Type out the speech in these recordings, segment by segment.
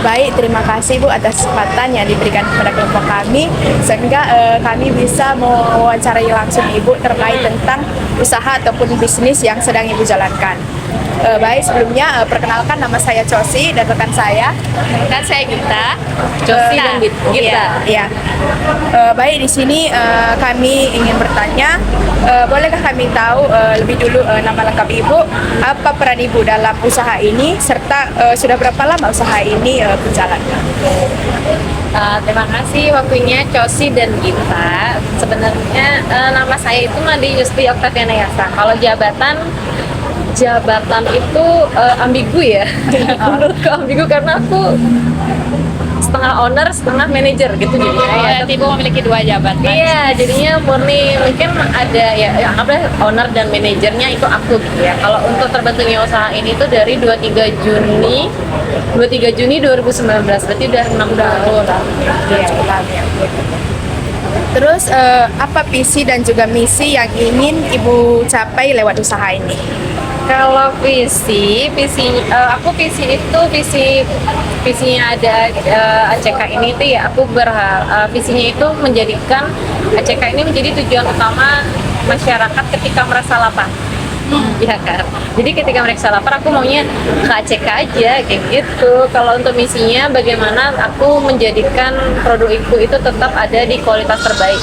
Baik, terima kasih Bu atas kesempatan yang diberikan kepada kelompok kami sehingga kami bisa mewawancarai langsung Ibu terkait tentang usaha ataupun bisnis yang sedang Ibu jalankan. Baik, sebelumnya perkenalkan nama saya Cosi dan rekan saya. Kan saya Gita, Cosi dan Gita. Iya. Baik, di sini kami ingin bertanya, bolehkah kami tahu lebih dulu nama lengkap Ibu, apa peran Ibu dalam usaha ini, serta sudah berapa lama usaha ini berjalan? Terima kasih waktunya Cosi dan Gita. Sebenarnya nama saya itu Made Yustri Oktaviana Yasa. Kalau jabatan itu ambigu ya. Menurutku ambigu karena aku setengah owner, setengah manajer gitu jadinya. Ibu memiliki dua jabatan. Iya, jadinya murni mungkin ada ya anggaplah owner dan manajernya itu aku gitu ya. Kalau untuk terbentuknya usaha ini tuh dari 23 Juni 2019, berarti udah 6 tahun. Terus apa visi dan juga misi yang ingin Ibu capai lewat usaha ini? Kalau visinya ada ACK ini tuh ya aku berharap visinya itu menjadikan ACK ini menjadi tujuan utama masyarakat ketika merasa lapar. Iya kan. Jadi ketika mereka lapar aku maunya ke ACK aja kayak gitu. Kalau untuk misinya bagaimana aku menjadikan produk itu tetap ada di kualitas terbaik.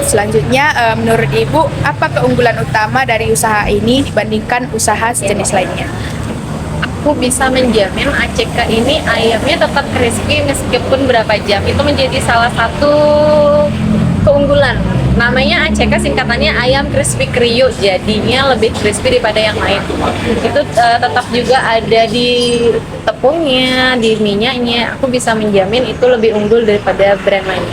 Selanjutnya, menurut Ibu, apa keunggulan utama dari usaha ini dibandingkan usaha sejenis lainnya? Aku bisa menjamin ACK ini ayamnya tetap crispy meskipun berapa jam. Itu menjadi salah satu keunggulan. Namanya ACK singkatannya ayam crispy kriuk, jadinya lebih crispy daripada yang lain. Itu tetap juga ada di tepungnya, di minyaknya. Aku bisa menjamin itu lebih unggul daripada brand lain.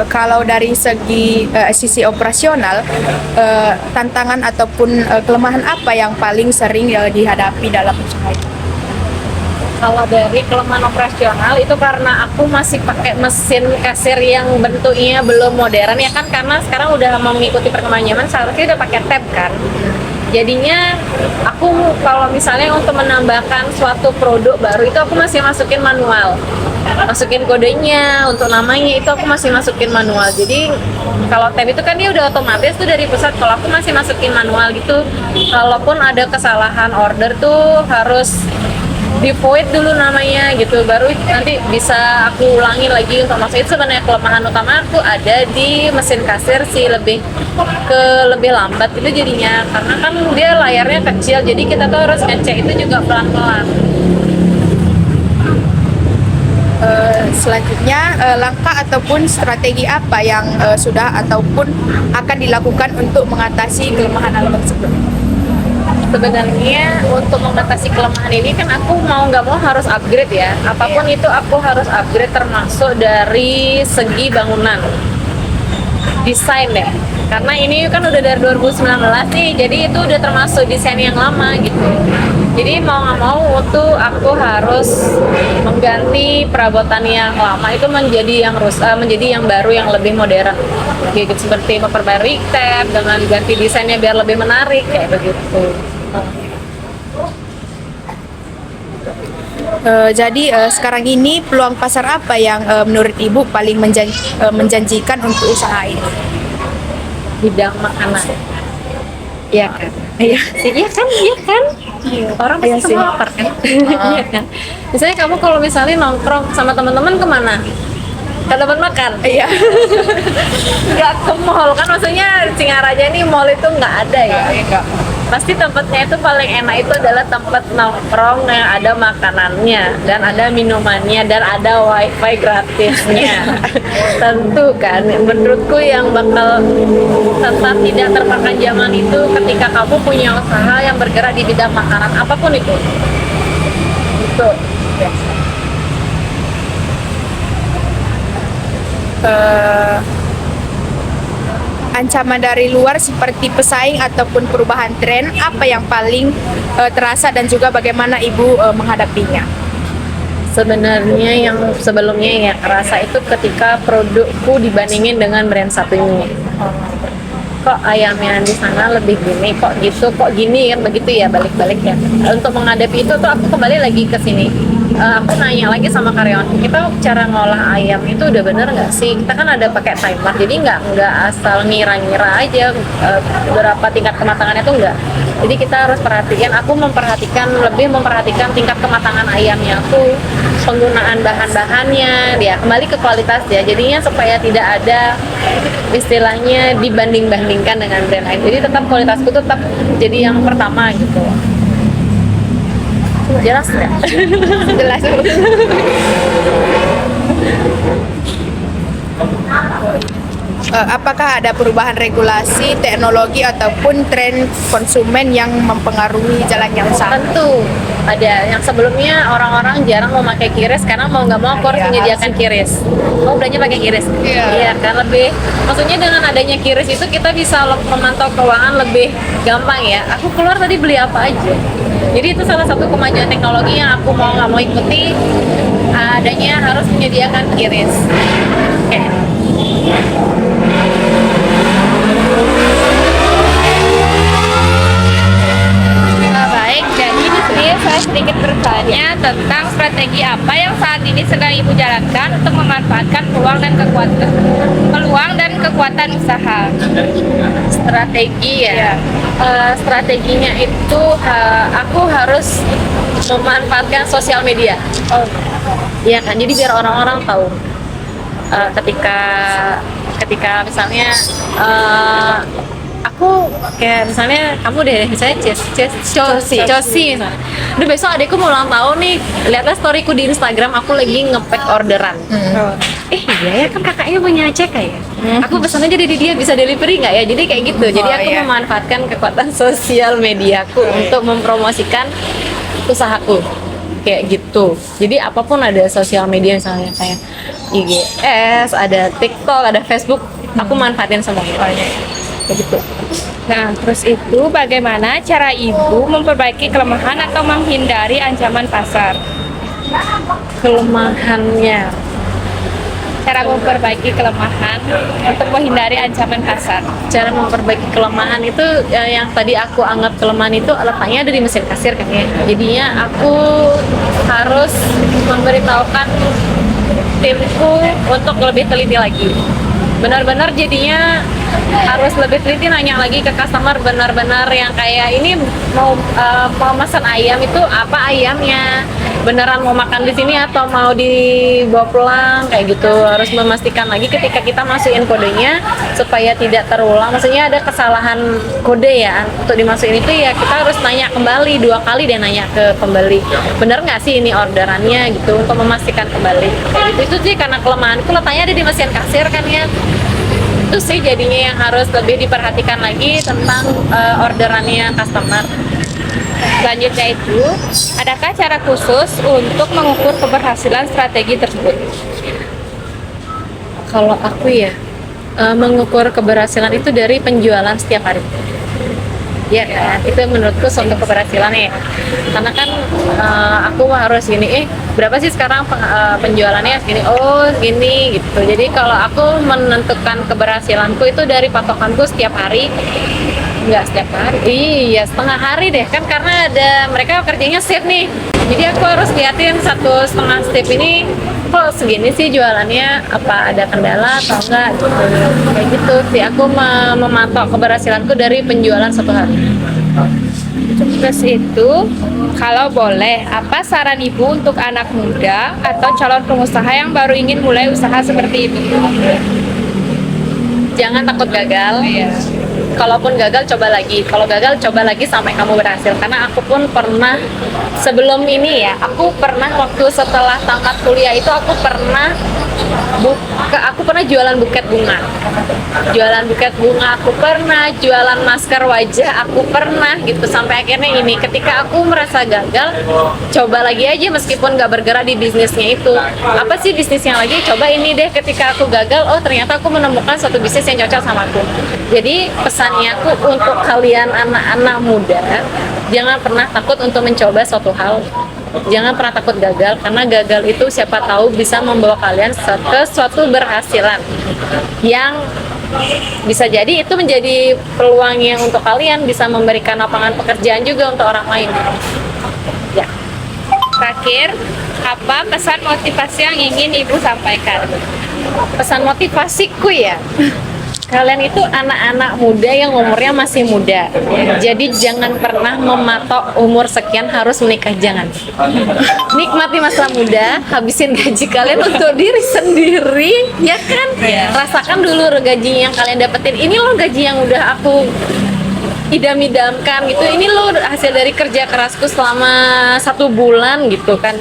Kalau dari segi sisi operasional, tantangan ataupun kelemahan apa yang paling sering dihadapi dalam usaha itu? Kalau dari kelemahan operasional itu karena aku masih pakai mesin kasir yang bentuknya belum modern ya kan, karena sekarang udah mengikuti perkembangan zaman, seharusnya udah pakai tab kan. Jadinya aku kalau misalnya untuk menambahkan suatu produk baru itu aku masih masukin manual, masukin kodenya, untuk namanya itu aku masih masukin manual. Jadi kalau tab itu kan dia udah otomatis tuh dari pusat, kalau aku masih masukin manual gitu. Kalaupun ada kesalahan order tuh harus di void dulu namanya gitu, baru nanti bisa aku ulangi lagi untuk masuk. Itu sebenarnya kelemahan utama aku ada di mesin kasir sih, lebih lambat itu jadinya, karena kan dia layarnya kecil, jadi kita tuh harus ngecek itu juga pelan-pelan. Selanjutnya, langkah ataupun strategi apa yang sudah ataupun akan dilakukan untuk mengatasi kelemahan hal tersebut? Sebenarnya untuk mengatasi kelemahan ini kan aku mau nggak mau harus upgrade ya, apapun itu aku harus upgrade, termasuk dari segi bangunan, desain ya, karena ini kan udah dari 2019 nih, jadi itu udah termasuk desain yang lama gitu. Jadi mau nggak mau tuh aku harus mengganti perabotan yang lama itu menjadi yang baru, yang lebih modern gitu, seperti memperbarui tab dengan ganti desainnya biar lebih menarik kayak begitu. Jadi sekarang ini peluang pasar apa yang menurut Ibu paling menjanjikan untuk usaha ini? Bidang makanan. Iya kan? Iya kan? Orang pasti semua lapar kan? Iya kan? Misalnya kamu kalau misalnya nongkrong sama teman-teman kemana? Ke tempat makan? Iya. Nggak ke mall kan, maksudnya Singaraja ini mall itu nggak ada ya? Enggak. Pasti tempatnya itu paling enak itu adalah tempat nongkrong yang ada makanannya dan ada minumannya dan ada wifi gratisnya. Tentu kan, menurutku yang bakal tetap tidak termakan zaman itu ketika kamu punya usaha yang bergerak di bidang makanan apapun itu. Itu. Ancaman dari luar seperti pesaing ataupun perubahan tren, apa yang paling terasa dan juga bagaimana Ibu menghadapinya? Sebenarnya yang sebelumnya ya kerasa itu ketika produkku dibandingin dengan brand satunya. kok ayamnya di sana lebih gini, kok gitu, kok gini kan begitu ya, balik-balik ya. Untuk menghadapi itu tuh aku kembali lagi ke sini. Aku nanya lagi sama karyawan kita, cara ngolah ayam itu udah bener nggak sih? Kita kan ada pakai timer, jadi nggak asal ngira-ngira aja berapa tingkat kematangannya tuh nggak. Jadi kita harus perhatikan. Aku lebih memperhatikan tingkat kematangan ayamnya aku, penggunaan bahan-bahannya, dia kembali ke kualitas ya. Jadinya supaya tidak ada istilahnya dibanding-bandingkan dengan brand lain. Jadi tetap kualitasku tetap jadi yang pertama gitu. Jelas nggak? Jelas. Apakah ada perubahan regulasi, teknologi ataupun tren konsumen yang mempengaruhi jalannya usaha? Tentu ada. Yang sebelumnya orang-orang jarang mau pakai kiris karena mau nggak mau aku harus Iya, menyediakan kiris. Mau belanja pakai kiris? Iya. Iya kan, lebih. Maksudnya dengan adanya kiris itu kita bisa memantau keuangan lebih gampang ya. Aku keluar tadi beli apa aja. Jadi itu salah satu kemajuan teknologi yang aku mau nggak mau ikuti. Adanya harus menyediakan kiris. Oke. Baik, jadi di sini saya sedikit bertanya tentang strategi apa yang saat ini sedang Ibu jalankan untuk memanfaatkan peluang dan kekuatan usaha. Strategi ya. Iya. Strateginya itu aku harus memanfaatkan sosial media. Iya kan, jadi biar orang-orang tahu. Ketika misalnya aku kayak misalnya kamu deh misalnya Cosi misalnya. Aduh besok adekku mau ulang tahun nih, lihatlah storyku di Instagram aku lagi nge-pack orderan. Iya ya kan kakaknya punya CK ya. Aku pesan aja dari dia, bisa delivery nggak ya? Jadi kayak gitu. Jadi aku iya. memanfaatkan kekuatan sosial mediaku untuk mempromosikan usahaku. Kayak gitu. Jadi apapun ada sosial media misalnya kayak IGS, ada TikTok, ada Facebook, aku manfaatin semuanya. Kayak gitu. Nah, terus itu bagaimana cara Ibu memperbaiki kelemahan atau menghindari ancaman pasar? Kelemahannya. Cara memperbaiki kelemahan untuk menghindari ancaman pasar. Cara memperbaiki kelemahan itu yang tadi aku anggap kelemahan itu letaknya ada di mesin kasir kan ya. Jadinya aku harus memberitahukan timku untuk lebih teliti lagi. Benar-benar jadinya harus lebih teliti, nanya lagi ke customer benar-benar yang kayak ini mau pesan ayam itu apa ayamnya, beneran mau makan di sini atau mau dibawa pulang kayak gitu. Harus memastikan lagi ketika kita masukin kodenya supaya tidak terulang. Maksudnya ada kesalahan kode ya untuk dimasukin itu ya kita harus nanya kembali 2 kali deh, nanya ke pembeli bener nggak sih ini orderannya gitu untuk memastikan kembali. Kayak gitu itu sih karena kelemahanku letaknya ada di mesin kasir kan ya. Itu sih jadinya yang harus lebih diperhatikan lagi tentang orderannya customer. Selanjutnya itu, adakah cara khusus untuk mengukur keberhasilan strategi tersebut? Kalau aku ya mengukur keberhasilan itu dari penjualan setiap hari. Ya kan, itu menurutku suatu keberhasilan ya. Karena kan aku harus gini, berapa sih sekarang penjualannya segini, oh segini gitu. Jadi kalau aku menentukan keberhasilanku itu dari patokanku setiap hari. Enggak setiap hari, iya setengah hari deh kan, karena ada mereka kerjanya shift nih. Jadi aku harus liatin 1,5 shift ini kok segini sih jualannya, apa ada kendala atau enggak gitu. Kayak gitu sih aku memantau keberhasilanku dari penjualan 1 hari. Terus itu, kalau boleh, apa saran Ibu untuk anak muda atau calon pengusaha yang baru ingin mulai usaha seperti itu? Jangan takut gagal. Kalaupun gagal coba lagi. Kalau gagal coba lagi sampai kamu berhasil. Karena aku pun pernah sebelum ini ya, aku pernah waktu setelah tamat kuliah itu aku pernah jualan buket bunga. Jualan buket bunga aku pernah, jualan masker wajah aku pernah gitu sampai akhirnya ini ketika aku merasa gagal, coba lagi aja meskipun gak bergerak di bisnisnya itu. Apa sih bisnis yang lagi? Coba ini deh, ketika aku gagal, oh ternyata aku menemukan suatu bisnis yang cocok sama aku. Jadi pesannya aku untuk kalian anak-anak muda, jangan pernah takut untuk mencoba suatu hal. Jangan pernah takut gagal, karena gagal itu siapa tahu bisa membawa kalian ke suatu berhasilan yang bisa jadi itu menjadi peluang yang untuk kalian bisa memberikan lapangan pekerjaan juga untuk orang lain. Ya. Terakhir, apa pesan motivasi yang ingin Ibu sampaikan? Pesan motivasiku ya, kalian itu anak-anak muda yang umurnya masih muda, jadi jangan pernah mematok umur sekian harus menikah, jangan. Nikmati masa muda, habisin gaji kalian untuk diri sendiri, ya kan? Rasakan dulu gaji yang kalian dapetin, ini loh gaji yang udah aku idam-idamkan gitu, ini loh hasil dari kerja kerasku selama 1 bulan gitu kan.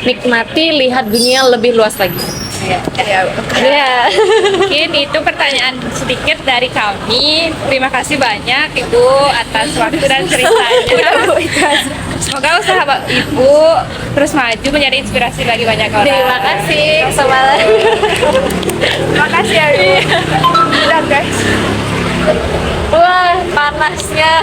Nikmati, lihat dunia lebih luas lagi. Ya, Ya. Mungkin itu pertanyaan sedikit dari kami. Terima kasih banyak Ibu atas waktu dan ceritanya. Semoga usaha Ibu terus maju menjadi inspirasi bagi banyak orang. Terima kasih kesempatan. terima kasih ya Ibu. Dan guys. Wah, panasnya.